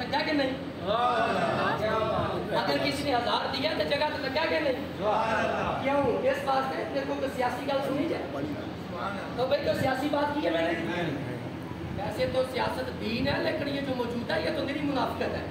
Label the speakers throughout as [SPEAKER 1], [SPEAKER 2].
[SPEAKER 1] لگا کہ نہیں؟ اگر کسی نے 1000 دیا تو جگہ تو لگا کہ نہیں؟ کیوں؟ اس واسطے میرے کو کوئی سیاسی گل سنی جائے تو بھائی کوئی سیاسی بات کی ہے میں نے؟ ویسے تو سیاست دین ہے لیکن یہ جو موجود ہے یہ تو میری منافقت ہے.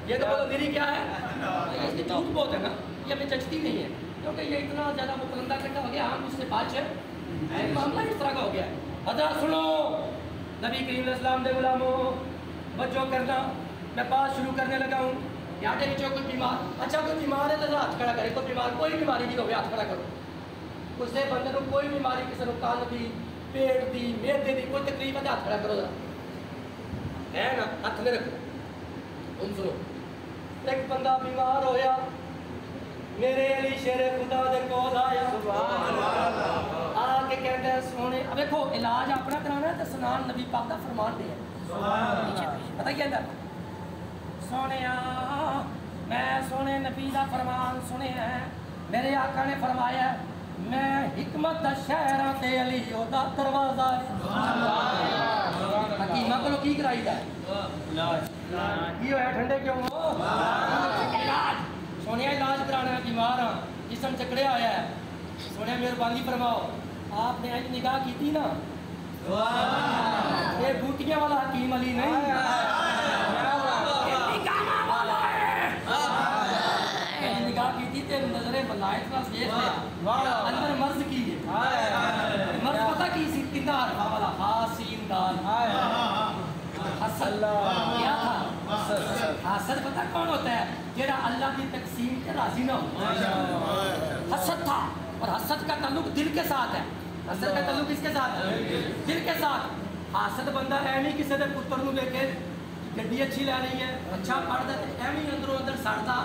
[SPEAKER 1] یہ تو بولو میری کیا ہے؟ اس کی جھوٹ بہت ہے نا, یہ ہمیں جچتی نہیں ہے کیونکہ یہ اتنا زیادہ مپلندہ کرتا ہو گیا, ہم اس سے بات ہے معاملہ اس طرح کا ہو گیا ہے. حضرات سنو, نبی کریم علیہ السلام دے غلاموں بچوں کرنا, میں بات شروع کرنے لگا ہوں. یاد ہے بچوں کوئی بیمار, اچھا کوئی بیمار ہے تو ہاتھ کھڑا کرے, کوئی بیمار کوئی بیماری بھی ہو ہاتھ کھڑا کرو. اس سے بندے کو کوئی بیماری کسی نے کان دی, پیٹ دی, معدے دی کوئی تکلیف ہے ہاتھ کھڑا کرو ذرا, ہے نا, ہاتھ میں رکھو. تم سنو, ایک بندہ بیمار ہویا, میرے علی شیر خدا دے کول آیا, آ کے کہتا ہے سونے, اب دیکھو علاج اپنا کرانا ہے تو سنان نبی پاک دا فرمان دے ہے. پتہ کیا ہے سونیا, میں سونے نبی دا فرمان سنے ہیں, میرے آقا نے فرمایا میں حکمت دا شہرہ تے علی او دا دروازہ ہے. حکیمہ کو کی کرائی دا ہے کی ہویا ٹھنڈے کیوں ہو علاج. سونے علاج کرانا ہے, بیمار ہاں, جسم چکڑے آیا ہے, سونے مہربانی فرماؤ. آپ نے آج نگاہ کی تھی نا, یہ بوٹیاں والا حکیم علی نہیں, نگاہ کی تھی تے نظر ملائک کا دیکھ لیا, اندر مرض کی ہے, مرض پتہ کی سی کتنا عرفہ والا حاسین دار حسد. کیا تھا حسد؟ پتہ کون ہوتا ہے؟ جیڑا اللہ کی تقسیم کے راضی نہ ہو. حسد تھا, اور حسد کا تعلق دل کے ساتھ ہے. حسد کا تعلق کس کے ساتھ ہے؟ دل کے ساتھ. حاسد بندہ ایویں کسی دے پتر نو لے کے گڈی اچھی لے رہی ہے, اچھا پڑھتا ہے, ایویں اندروں اندر سڑتا.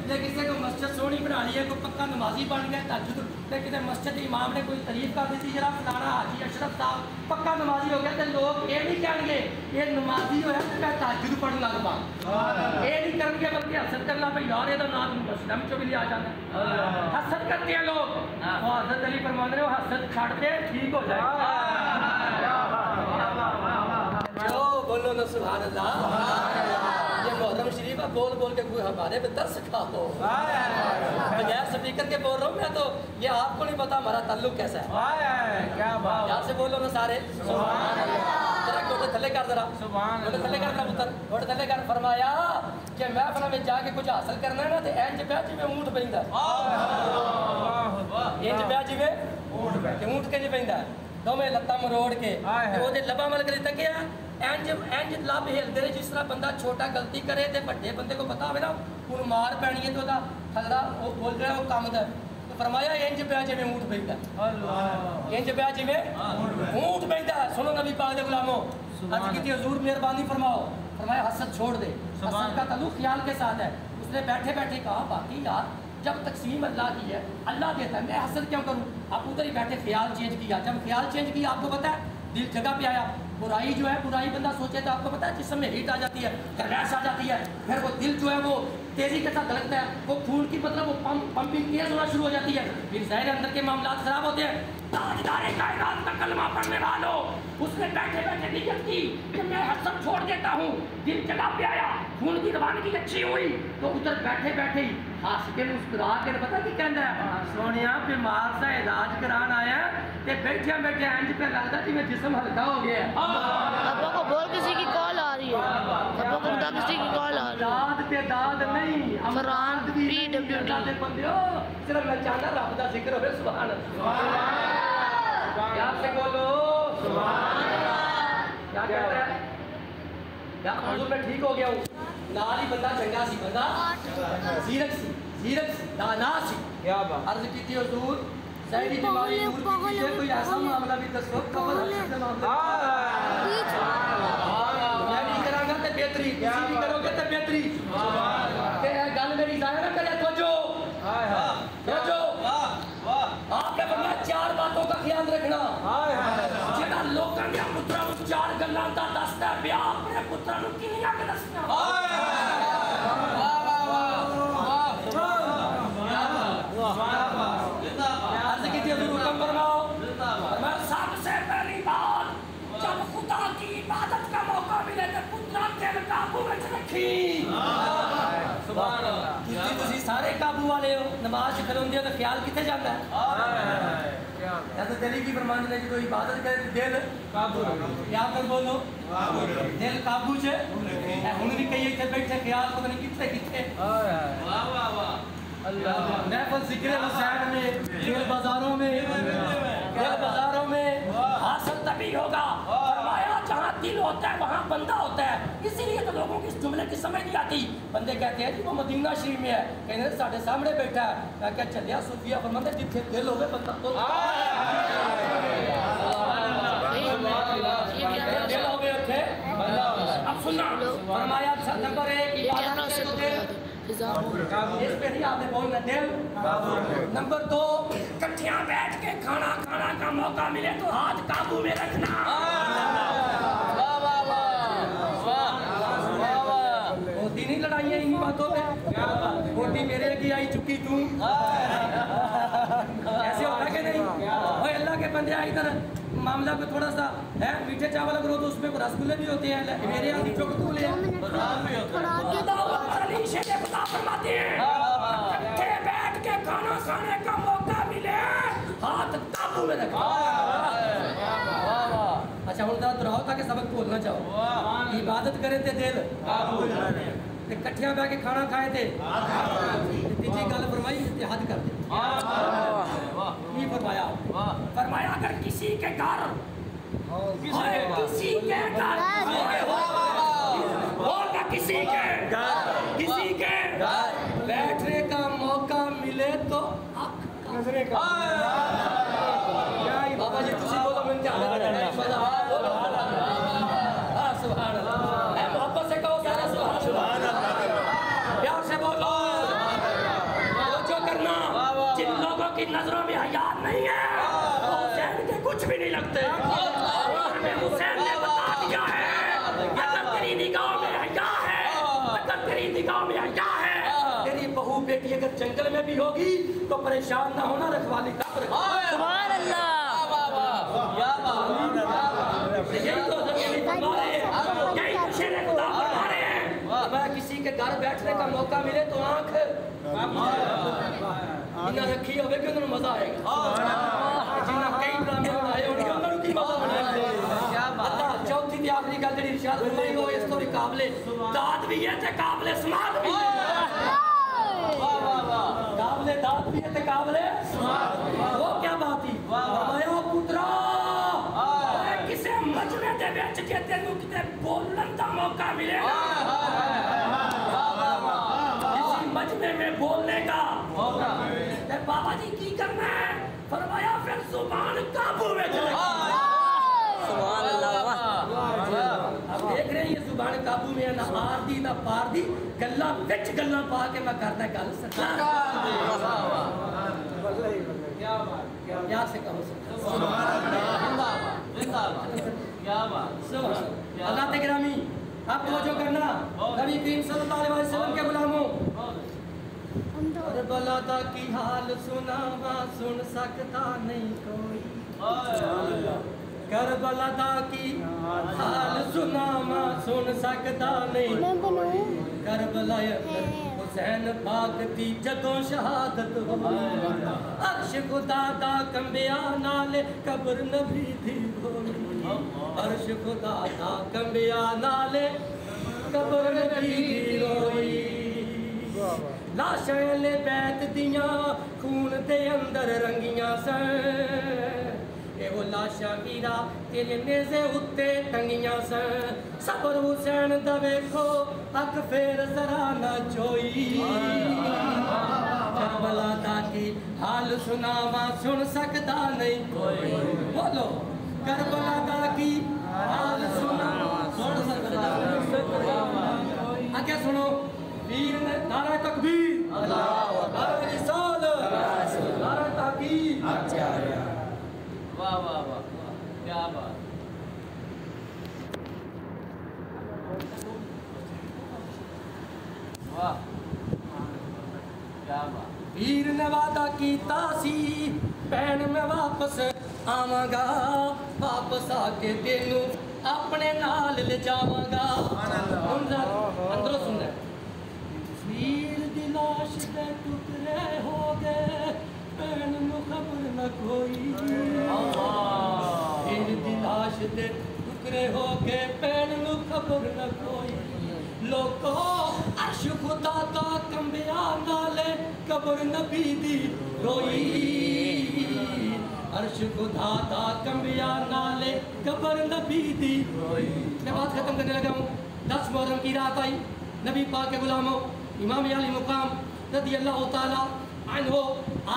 [SPEAKER 1] جے کسی کو مسجد سونی بنا لی ہے, کوئی پکا نمازی بن گیا, تہجد تے کسی مسجد امام نے کوئی تعریف کر دی تھی جرا فلانا حاجی اشرف صاحب پکا نمازی ہو گیا, تے لوگ یہ نہیں کہیں گے یہ نمازی ہوا تو میں تہجد پڑھن لگ پا, یہ نہیں کریں گے بلکہ حسد کرنا پہ یار یہ نام مسلم چو بھی لیا جاتا ہے. حسد کرتے ہیں لوگ, حضرت علی فرماتے ہیں حسد چھڑ دے ٹھیک ہو جائے. بولو نا سبحان اللہ. یہ محرم شریف ہے, بول بول کے کوئی ہمارے پہ درس کھاؤ. بغیر سپیکر کے بول رہا ہوں میں, تو یہ آپ کو نہیں پتا ہمارا تعلق کیسا ہے. یہاں سے بولو نا سارے سبحان اللہ. ذرا گوٹے تھلے کر, ذرا گوٹے تھلے کر نا پتر, گوٹے تھلے کر. فرمایا کہ محفل میں جا کے کچھ حاصل کرنا ہے نا تو اینج پہ جی میں اونٹ پہنتا ہے, اینج پہ جی میں اونٹ کے نہیں پہنتا ہے, دو میں لتا مروڑ کے وہ لبا مل کے کیا اینج لب ہلتے رہے. جس طرح بندہ چھوٹا غلطی کرے تو بڑے بندے کو پتا ہوئے نا ان مار پینی ہے تو تھلڑا وہ بول رہا ہے وہ کام ہے. تو فرمایا انج پیا جی میں اونٹ بہتا ہے, انج پیا جی میں اونٹ بہتا ہے. سنو نبی پاک دے غلاموں, عرض کی تھی حضور مہربانی فرماؤ. فرمایا حسد چھوڑ دے, حسد کا تعلق خیال کے ساتھ ہے. اس نے بیٹھے بیٹھے کہا باقی یار جب تقسیم اللہ کی ہے, اللہ دیتا ہے, میں حسد کیوں کروں؟ آپ ادھر ہی بیٹھے خیال چینج کیا. جب خیال چینج کیا آپ کو پتا ہے دل جگہ پہ آیا. برائی جو ہے برائی بندہ سوچے تو آپ کو پتا ہے جسم میں ہیٹ آ جاتی ہے, گرمائش آ جاتی ہے, پھر وہ دل جو ہے وہ تیزی کے ساتھ دھڑکتا ہے, وہ خون کی مطلب وہ پمپنگ تیز ہونا شروع ہو جاتی ہے, پھر ظاہر اندر کے معاملات خراب ہوتے ہیں. تاجدار کائنات کا کلمہ پڑھنے والوں, اس نے بیٹھے بیٹھے نیت کی کہ میں حسد چھوڑ دیتا ہوں. دل جگہ پہ آیا, خون کی روانگی اچھی ہوئی, تو ادھر بیٹھے بیٹھے ہی ہنس کے مسکرا کے پتا کی کہنا ہے سونیا بیمار سا علاج کران آیا تے بیٹھے بیٹھے انج پہ لگتا جی میں جسم ہلکا ہو گیا.
[SPEAKER 2] ابا کو بول کسی کی کال آ رہی ہے, ابا کو بتا کسی کی کال آ رہی ہے.
[SPEAKER 1] داد تے داد نہیں,
[SPEAKER 2] فرحان PWD
[SPEAKER 1] بندیو صرف میں چاہتا رب دا ذکر ہوئے. سبحان اللہ. یاد سے بولو سبحان اللہ. کیا کہتا ہے یا حضور میں ٹھیک ہو گیا ہوں. نال ہی بندہ چنگا سی, بندہ زیرک سی دانا سی. عرض کی تھی حضور ظاہری بیماری دور کی کیجئے, کوئی ایسا معاملہ بھی دسو قبل حسد کے معاملے. میں نہیں کروں گا تے بہتری, کسی بھی کرو گے تے بہتری. کہ گل میری ظاہر نہ کرے توجہ آپ نے فرمایا 4 باتوں کا خیال رکھنا. جہاں لوگوں نے پتروں کو 4 گلاں دا دسدا ہے, بیا اپنے پتروں کو کینیاں کے دسنا. عرض کی تھی حضور حکم فرماؤ. میں سب سے پہلی بات جب خدا کی عبادت کا موقع ملے تو پترا دل کا ਤੁਸੀਂ ਸਾਰੇ ਕਾਬੂ ਵਾਲੇ ਹੋ, ਨਮਾਜ਼ ਖਲੋਂਦੇ ਹੋ ਤਾਂ ਖਿਆਲ ਕਿੱਥੇ ਜਾਂਦਾ ਹੈ? ایسا دلی کی فرمان نے جو عبادت کرے دل قابو کیا کر بولو دل قابو چ ہن بھی کئی ایتھے بیٹھے خیال پتہ نہیں کتنے کتنے واہ واہ واہ اللہ محفل ذکر حسین میں دل بازاروں میں حاصل تبھی ہوگا فرمایا جہاں دل ہوتا ہے وہاں بندہ ہوتا ہے. اسی لیے تو لوگوں کی اس جملے کی سمجھ نہیں آتی. بندے کہتے ہیں جی وہ مدینہ شریف میں ہے, کہنے ساڑھے سامنے بیٹھا ہے. میں کہا چلیا صوفیہ فرماتے ہیں جتنے دل ہوگے بندہ تو دل ہوگے اتھے. اب سننا فرمایا نمبر 1 اس پہ نہیں آپ نے بولنا دل. نمبر 2 کٹھیاں بیٹھ کے کھانا کا موقع ملے تو ہاتھ قابو میں رکھنا. ہوتی نہیں لڑائیاں انہی باتوں پہ, ہوتی میرے کی آئی چکی تو ایسے ہوتا کہ نہیں. اوہ اللہ کے بندے آئی ادھر معاملہ پہ تھوڑا سا ہے میٹھے چاول اگر ہو تو اس میں رسگلے بھی ہوتے ہیں. میرے یہاں کی چوک تو لے خدا فرماتے ہیں کٹھے بیٹھ کے کھانا کھانے کا موقع ملے ہاتھ قابو میں رکھو. اچھا ہوں ذرا دراؤ تاکہ سبق بولنا چاہو. عبادت کرے تھے دل کٹھیاں بہ کے کھانا کھائے تھے. تیجی گل فرمائی اتحاد کر دے. نہیں فرمایا, فرمایا اگر کسی کے گھر کسی کے بیٹھنے کا موقع ملے تو بابا جی تسی بولو میں سبحان اللہ. محبت سے کہو سارا سبحان اللہ, پیار سے بولو. جو کرنا جن لوگوں کی نظروں میں حیا نہیں ہے حسین کے کچھ بھی نہیں لگتے. حسین نے بتا دیا ہے اگر تیری نگاہ میں حیا ہے, اگر تیری نگاہ میں حیا ہے, تیری بہو بیٹی اگر جنگل میں بھی ہوگی تو پریشان نہ ہونا, رکھوالی کا سبحان اللہ. یہی تو زمین فرما رہے ہیں, یہی تو شیر خدا فرما رہے ہیں. میں کسی کے گھر بیٹھنے کا موقع ملے تو آنکھ جنہ رکھی ہوئے کہ انہوں مزہ آئے گا. جنہ کئی ڈرامے بنائے ہونے انہوں کی مزہ بنائے گا. چوتھی تھی آخری گل جڑی ارشاد فرمائی وہ اس تو بھی قابل داد بھی ہے تے قابل سماعت بھی ہے. قابل داد بھی ہے تے قابل سماعت. وہ کیا بات تھی؟ فرمایا پترا کسے مجمع دے وچ کے تینوں کتے بولن دا موقع ملے گا, کسی مجمع میں بولنے کا تے بابا جی کی کرنا ہے؟ فرمایا پھر زبان قابو میں چلے گی. سبحان اللہ. اب دیکھ رہے ہیں یہ زبان قابو میں ہے, نہ آر دی نہ پار دی, گلاں وچ گلاں پا کے میں کرتا گل سکتا. پیار سے کہو سبحان اللہ. اللہ تے گرامی اب توجہ کرنا, نبی کریم صلی اللہ علیہ وسلم کے غلاموں, کربلا دا کی حال سناواں سن سکتا نہیں کوئی. کربلا دا کی حال سناواں سن سکتا نہیں کوئی. کربلا حسین پاک دی جدوں شہادت ہوئی, عرش خدا دا کمبیا نال قبر نبی دی ہوئی. عرش خدا دا کمبیا نال قبر نبی دی ہوئی. لاشاں لے بیت دیاں خون دے اندر رنگیاں سن, اے وہ لاشاں ویرا تیرے نیزے اتے ٹنگیاں سن. صبر حسین دا ویکھو اک پھر ذرا نہ چوئی. کربلا دا کی حال سناواں سن سکتا نہیں کوئی. بولو کربلا دا کی حال سناواں سن سکتا نہیں. آگے سنو, پیر نے نعرہ تکبیر, نعرہ رسالت, نعرہ تحقیق. واہ واہ واہ کیا بات. واہ کیا بات. پیر نے وعدہ کیتا سی بہن میں واپس آواں گا, واپس آ کے تینوں اپنے نال لے جاواں گا. اندروں سن رہے دے ٹکڑے ہو کے پین نو خبر نہ کوئی لوکو عرش خدا دا کمبیا نالے قبر نبی دی روئی عرش خدا دا کمبیا نالے قبر نبی دی روئی. میں بات ختم کرنے لگا ہوں. 10 محرم کی رات آئی. نبی پاک کے غلاموں امام علی مقام رضی اللہ تعالی عنہ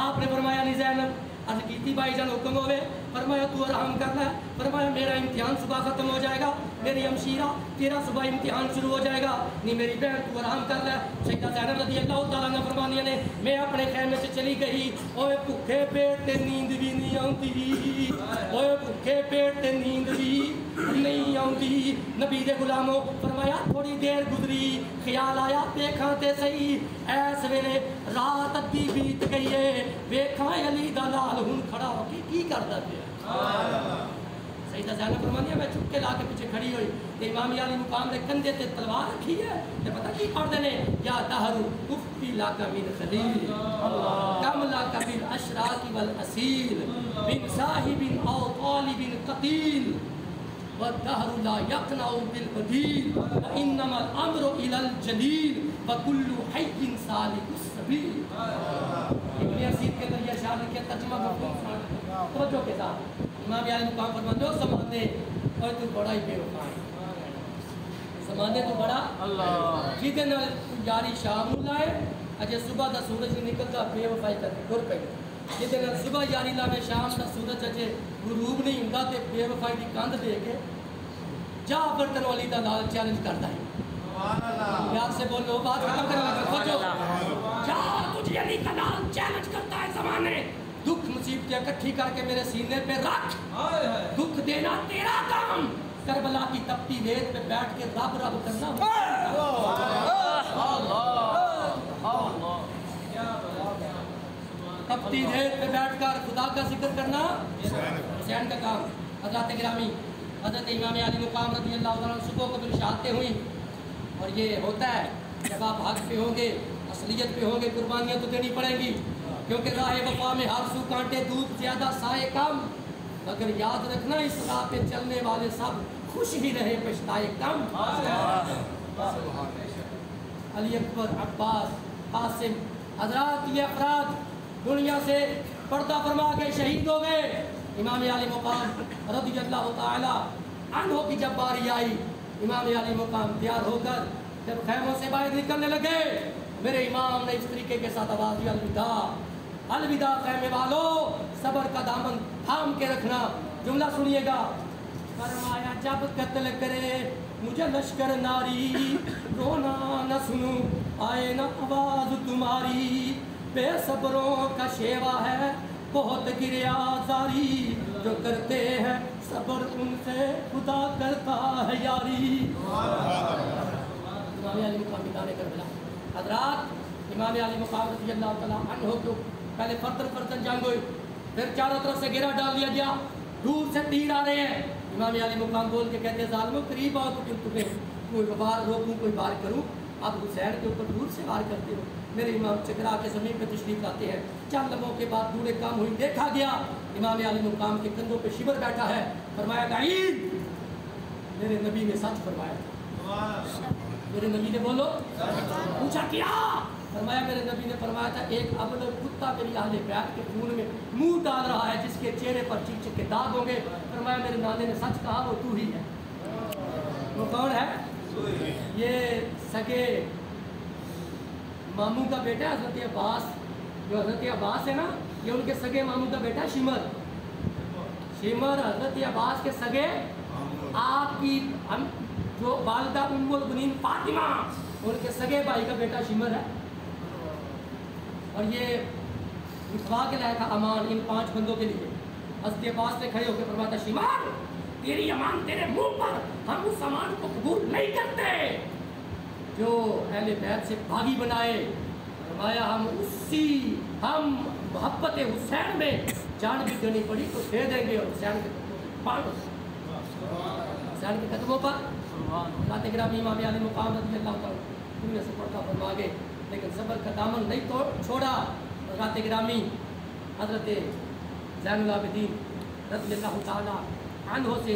[SPEAKER 1] آپ نے فرمایا نہیں زینب عرض کیتی بھائی جان حکم ہوئے فرمایا تو آرام کرنا ہے. فرمایا میرا امتحان صبح ختم ہو جائے گا میری ہمشیرہ تیرا صبح امتحان شروع ہو جائے گا. نہیں میری بہن تو آرام کر لے. سیدہ زینب رضی اللہ تعالیٰ عنہ فرمانیہ نے میں اپنے خیمے سے چلی گئی اوے بھوکے پیٹ تے نیند بھی نہیں آتی اوے بھوکے پیٹ تے نیند بھی نہیں آتی. نبی دے غلاموں فرمایا تھوڑی دیر گزری خیال آیا دیکھاں تے صحیح ایس ویلے رات ادھی بیت گئی ہے ویکھاں علی دا لال ہن کھڑا ہو کے کی کردا پیا. سیدہ زینب فرمانی ہے میں چھپ کے لا کے پیچھے کھڑی ہوئی تے امام علی مقام نے کندھے تے تلوار رکھی ہے تے پتہ کی پڑھ دے نے یا دہر افتی لاک من خلیل کم لاک بالاشراق والاصیل من صاحب او طالب قتیل والدهر لا يقنع بالبديل وانما الامر الى الجليل وكل حي سالك السبيل. ابن عسیر کے اندر یہ اشعار لکھے ترجمہ توجہ کے ساتھ امام علی مقام فرماتے ہو زمانے اور تو بڑا ہی بے وفا ہے زمانے تو بڑا جیدے نال یاری شام نو لائے اجے صبح دا سورج نہیں نکلتا بے وفائی کر کے ٹر پے جیدے نال صبح یاری لاوے شام دا سورج اجے غروب نہیں ہوندا تے بے وفائی دی کاندھ دے کے جا برتن والی دا نال چیلنج کرتا ہے. سبحان اللہ. یار سے بولو بات ختم کرنا سوچو جا تجھے علی کا نال چیلنج کرتا ہے زمانے دکھ مصیبتیں اکٹھی کر کے میرے سینے پہ رکھ دکھ دینا تیرا کام کربلا کی تپتی ریت پہ بیٹھ کے رب رب کرنا تپتی ریت پہ بیٹھ کر خدا کا ذکر کرنا حسین کا کام. حضرات گرامی حضرت امام علی مقام رضی اللہ عنہ صبح کو پھر شہادتیں ہوئیں اور یہ ہوتا ہے جب آپ حق پہ ہوں گے اصلیت پہ ہوں گے قربانیاں تو دینی پڑیں گی کیونکہ راہ وفا میں ہر سو کانٹے دھوپ زیادہ سائے کم مگر یاد رکھنا اس راہ پہ چلنے والے سب خوش ہی رہے پچھتائے کم. علی اکبر عباس قاسم حضرات یہ افراد دنیا سے پردہ فرما کے شہید ہو گئے. امام علی مقام رضی اللہ تعالی عنہ کی جب باری آئی امام علی مقام تیار ہو کر جب خیموں سے باہر نکلنے لگے میرے امام نے اس طریقے کے ساتھ آواز دی الوداع الوداع خیمے والو صبر کا دامن تھام کے رکھنا. جملہ سنیے گا فرمایا جب قتل کرے مجھے لشکر ناری رونا نہ سنوں آئے نہ آواز تمہاری بے صبروں کا شیوا ہے بہت گریا زاری جو کرتے ہیں صبر ان سے خدا کرتا ہے یاری. امام علی مقام میدان کربلا حضرات امام علی مقام رضی اللہ تعالیٰ عنہ کو پہلے فرتن جنگ ہوئی پھر چاروں طرف سے گھیرا ڈال دیا گیا دور سے تیر آ رہے ہیں. امام علی مقام بول کے کہتے ہیں ظالموں قریب آؤ تو تمہیں کوئی وار روکوں کوئی وار کروں اب حسین کے اوپر دور سے وار کرتے ہو. میرے امام چکرا کے زمین پہ تشریف لاتے ہیں. چند لمحوں کے بعد دورے کام ہوئی دیکھا گیا امام علی مقام کے کندھوں پہ شبر بیٹھا ہے. فرمایا دعید میرے نبی نے سچ فرمایا تھا. میرے نبی نے بولو پوچھا کیا فرمایا میرے نبی نے فرمایا تھا ایک ابل کتا میری اہل بیت کے خون میں منہ ڈال رہا ہے جس کے چہرے پر چیک چیک کے داغ ہوں گے. فرمایا میرے نانے نے سچ کہا وہ تو ہی ہے. وہ کون ہے؟ یہ سگے ماموں کا بیٹا ہے حضرت عباس. جو حضرت عباس ہے نا یہ ان کے سگے ماموں کا بیٹا ہے شمر حضرت عباس کے سگے آپ کی جو والدہ ام البنین فاطمہ ان کے سگے بھائی کا بیٹا شمر ہے. اور یہ اتفاق کے لائق امان ان 5 بندوں کے لیے حضرت عباس نے کھڑے ہو کے فرمایا تھا شمر تیری امان تیرے منہ پر ہم اس امان کو قبول نہیں کرتے جو اہل بیت سے باغی بنائے. فرمایا ہم محبت حسین میں جان بھی دینی پڑی تو دے دیں گے اور حسین کے قدموں پر ذات گرامی امام علی مقام رضی اللہ تعالیٰ دنیا سے پردہ فرما گئے لیکن صبر کا دامن نہیں چھوڑا. ذات گرامی حضرت زین العابدین رضی اللہ تعالیٰ عنہ سے